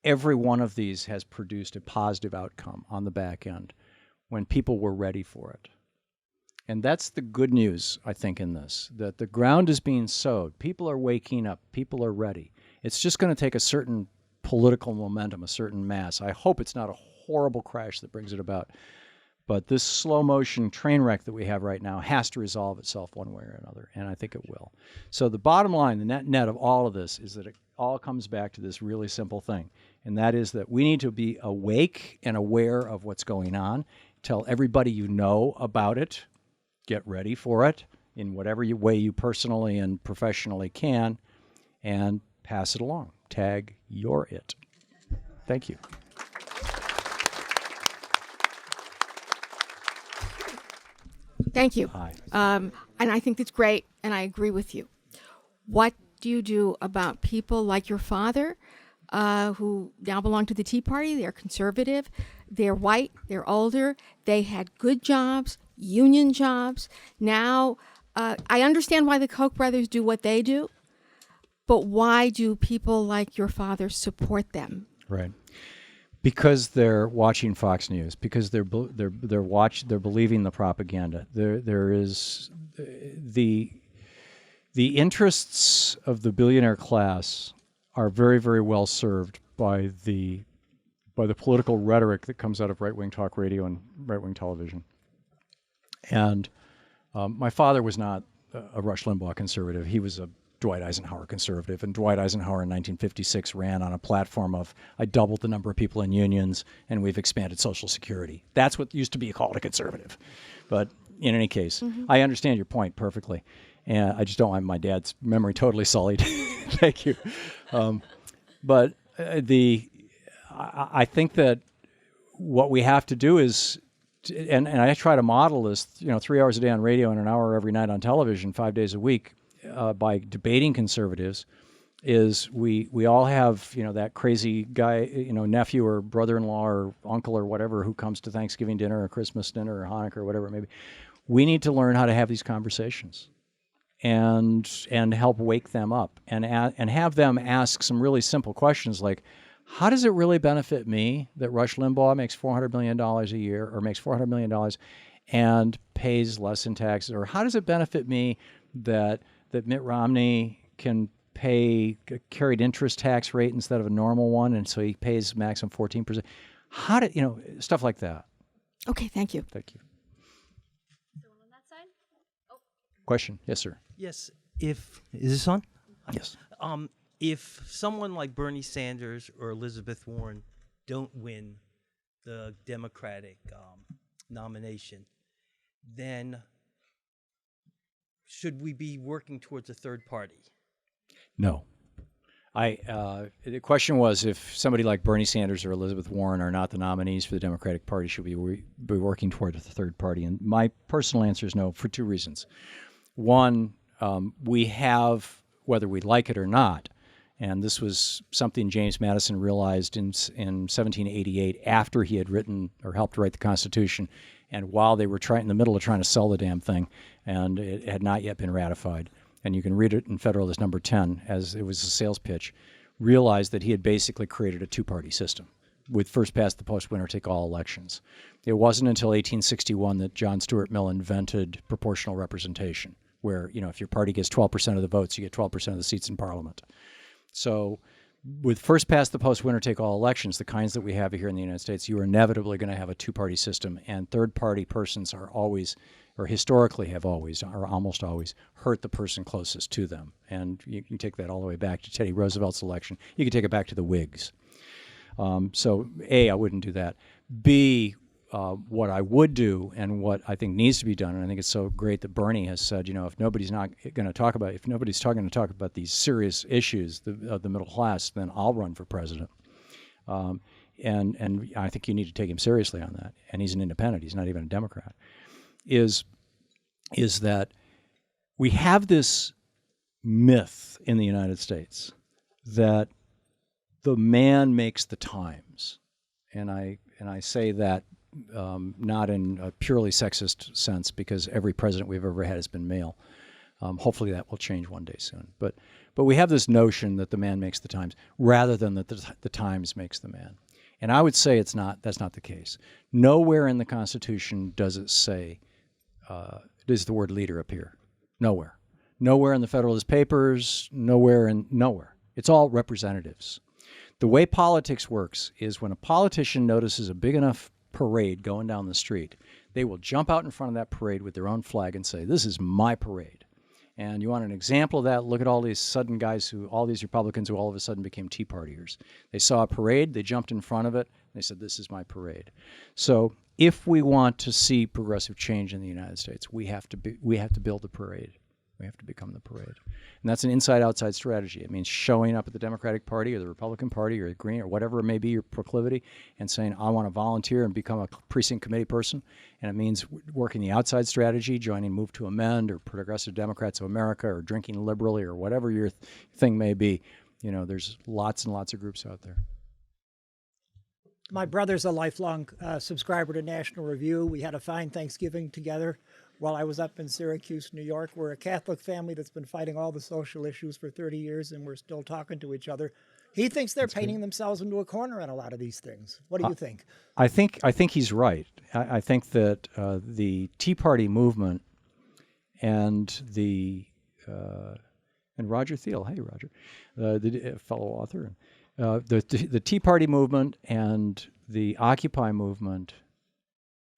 B: Every one of these has produced a positive outcome on the back end when people were ready for it. And that's the good news, I think, in this, that the ground is being sowed. People are waking up. People are ready. It's just going to take a certain political momentum, a certain mass. I hope it's not a horrible crash that brings it about. But this slow motion train wreck that we have right now has to resolve itself one way or another, and I think it will. So the bottom line, the net of all of this, is that it all comes back to this really simple thing, and that is that we need to be awake and aware of what's going on. Tell everybody you know about it. Get ready for it in whatever way you personally and professionally can, and pass it along. Tag you're it. Thank you.
C: Thank you.
B: Hi.
C: And I think that's great, and I agree with you. What do you do about people like your father, who now belong to the Tea Party? They're conservative, they're white, they're older, they had good jobs, union jobs. Now, I understand why the Koch brothers do what they do, but why do people like your father support them?
B: Right. Because they're watching Fox News. Because they're believing the propaganda. There is the interests of the billionaire class are very, very well served by the political rhetoric that comes out of right-wing talk radio and right-wing television. And my father was not a Rush Limbaugh conservative. He was a Dwight Eisenhower conservative, and Dwight Eisenhower in 1956 ran on a platform of, I doubled the number of people in unions, and we've expanded Social Security. That's what used to be called a conservative. But in any case, I understand your point perfectly, and I just don't want my dad's memory totally sullied. Thank you. But I think that what we have to do is, and I try to model this, 3 hours a day on radio and an hour every night on television, 5 days a week, by debating conservatives, is we all have, that crazy guy, nephew or brother-in-law or uncle or whatever who comes to Thanksgiving dinner or Christmas dinner or Hanukkah or whatever it may be. We need to learn how to have these conversations and help wake them up and have them ask some really simple questions like, how does it really benefit me that Rush Limbaugh makes $400 million a year or makes $400 million and pays less in taxes? Or how does it benefit me that Mitt Romney can pay a carried interest tax rate instead of a normal one, and so he pays maximum 14%? Stuff like that.
C: Okay, thank you.
B: Thank you. Someone on that side? Oh. Question? Yes, sir.
D: Yes. Is this on?
B: Yes.
D: If someone like Bernie Sanders or Elizabeth Warren don't win the Democratic nomination, then should we be working towards a third party?
B: No. The question was, if somebody like Bernie Sanders or Elizabeth Warren are not the nominees for the Democratic Party, should we be working toward a third party? And my personal answer is no, for two reasons. One, we have, whether we like it or not, and this was something James Madison realized in 1788 after he had written or helped write the Constitution, and while they were in the middle of trying to sell the damn thing, and it had not yet been ratified. And you can read it in Federalist number 10 as it was a sales pitch, realized that he had basically created a two-party system with first past the post, winner take all elections. It wasn't until 1861 that John Stuart Mill invented proportional representation, where, if your party gets 12% of the votes, you get 12% of the seats in Parliament. So with first past the post, winner take all elections, the kinds that we have here in the United States, you are inevitably going to have a two-party system, and third-party persons are always, or historically have always, or almost always, hurt the person closest to them. And you can take that all the way back to Teddy Roosevelt's election. You can take it back to the Whigs. So A, I wouldn't do that. B, what I would do and what I think needs to be done, and I think it's so great that Bernie has said, if nobody's talking to talk about these serious issues of the middle class, then I'll run for president. And I think you need to take him seriously on that. And he's an independent. He's not even a Democrat. Is that we have this myth in the United States that the man makes the times, and I say that not in a purely sexist sense, because every president we've ever had has been male. Hopefully that will change one day soon. But we have this notion that the man makes the times rather than that the times makes the man. And I would say that's not the case. Nowhere in the Constitution does it does the word leader appear? Nowhere. Nowhere in the Federalist Papers, nowhere. It's all representatives. The way politics works is when a politician notices a big enough parade going down the street, they will jump out in front of that parade with their own flag and say, this is my parade. And you want an example of that? Look at all these sudden guys all these Republicans who all of a sudden became Tea Partiers. They saw a parade, they jumped in front of it, and they said, this is my parade. So if we want to see progressive change in the United States, we have to build the parade. We have to become the parade. And that's an inside-outside strategy. It means showing up at the Democratic Party or the Republican Party or the Green or whatever it may be your proclivity and saying, I want to volunteer and become a precinct committee person. And it means working the outside strategy, joining Move to Amend or Progressive Democrats of America or Drinking Liberally or whatever your thing may be. You know, there's lots and lots of groups out there.
E: My brother's a lifelong subscriber to National Review. We had a fine Thanksgiving together while I was up in Syracuse, New York. We're a Catholic family that's been fighting all the social issues for 30 years, and we're still talking to each other. He thinks they're painting themselves into a corner on a lot of these things. What do you think?
B: I think he's right. I think that the Tea Party movement and and Roger Thiel, hey Roger, the fellow author, the Tea Party movement and the Occupy movement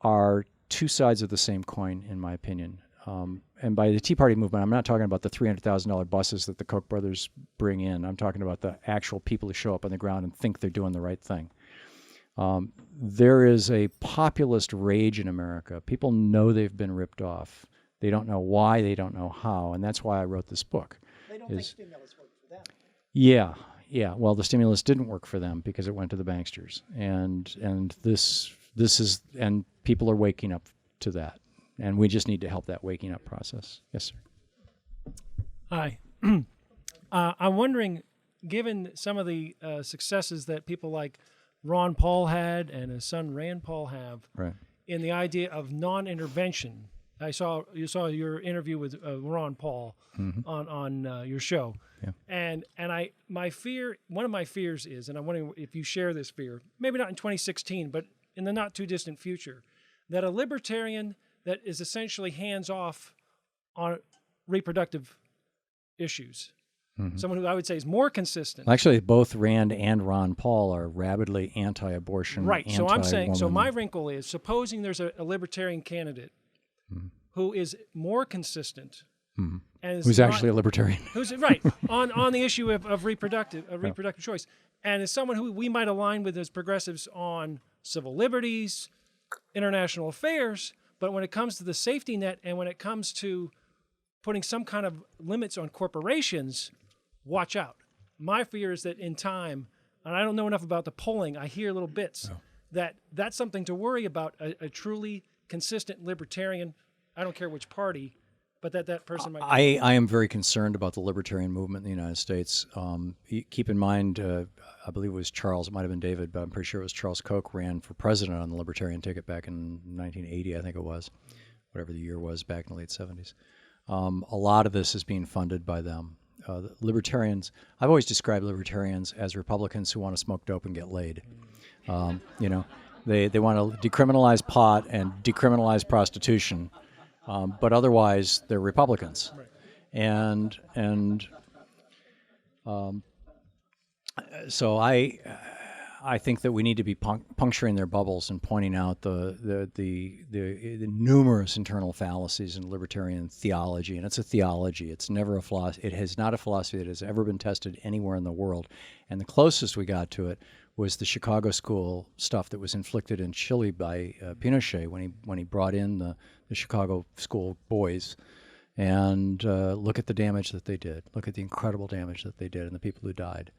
B: are two sides of the same coin, in my opinion. And by the Tea Party movement, I'm not talking about the $300,000 buses that the Koch brothers bring in. I'm talking about the actual people who show up on the ground and think they're doing the right thing. There is a populist rage in America. People know they've been ripped off. They don't know why, they don't know how, and that's why I wrote this book.
E: They don't think stimulus worked for them.
B: Yeah. Well, the stimulus didn't work for them because it went to the banksters, and this is, and people are waking up to that, and we just need to help that waking up process. Yes, sir.
F: Hi. I'm wondering, given some of the successes that people like Ron Paul had and his son Rand Paul have,
B: Right.
F: in the idea of non-intervention. You saw your interview with Ron Paul on your show,
B: Yeah.
F: and one of my fears is, and I'm wondering if you share this fear, maybe not in 2016, but in the not too distant future, that a libertarian that is essentially hands off on reproductive issues, someone who I would say is more consistent.
B: Actually, both Rand and Ron Paul are rabidly anti-abortion,
F: Right. So I'm saying, so
B: anti-woman.
F: my wrinkle is, supposing there's a libertarian candidate who is more consistent, and is
B: Who's
F: not-
B: actually a libertarian.
F: who's right on the issue of reproductive choice, and is someone who we might align with as progressives on civil liberties, international affairs, but when it comes to the safety net and when it comes to putting some kind of limits on corporations, watch out. My fear is that in time, and I don't know enough about the polling, I hear little bits, that's something to worry about, a truly consistent libertarian, I don't care which party, but that person might be.
B: I am very concerned about the libertarian movement in the United States. Keep in mind, I believe it was Charles, it might have been David, but I'm pretty sure it was Charles Koch ran for president on the libertarian ticket back in 1980, I think it was, whatever the year was back in the late 70s. A lot of this is being funded by them. The libertarians, I've always described libertarians as Republicans who want to smoke dope and get laid. You know, they want to decriminalize pot and decriminalize prostitution. But otherwise, they're Republicans, and so I think that we need to be puncturing their bubbles and pointing out the numerous internal fallacies in libertarian theology, and it's a theology. It's never a philosophy. It has not a philosophy that has ever been tested anywhere in the world, and the closest we got to it was the Chicago school stuff that was inflicted in Chile by Pinochet when he brought in the Chicago school boys, and look at the damage that they did. Look at the incredible damage that they did and the people who died.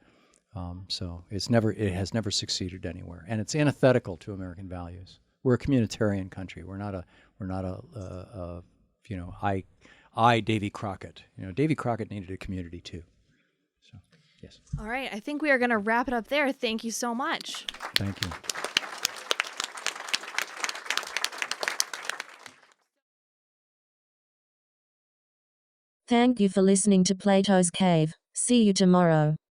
B: So it has never succeeded anywhere, and it's antithetical to American values. We're a communitarian country. We're not a Davy Crockett. You know, Davy Crockett needed a community too. So, yes.
G: All right. I think we are going to wrap it up there. Thank you so much.
B: Thank you.
A: Thank you for listening to Plato's Cave. See you tomorrow.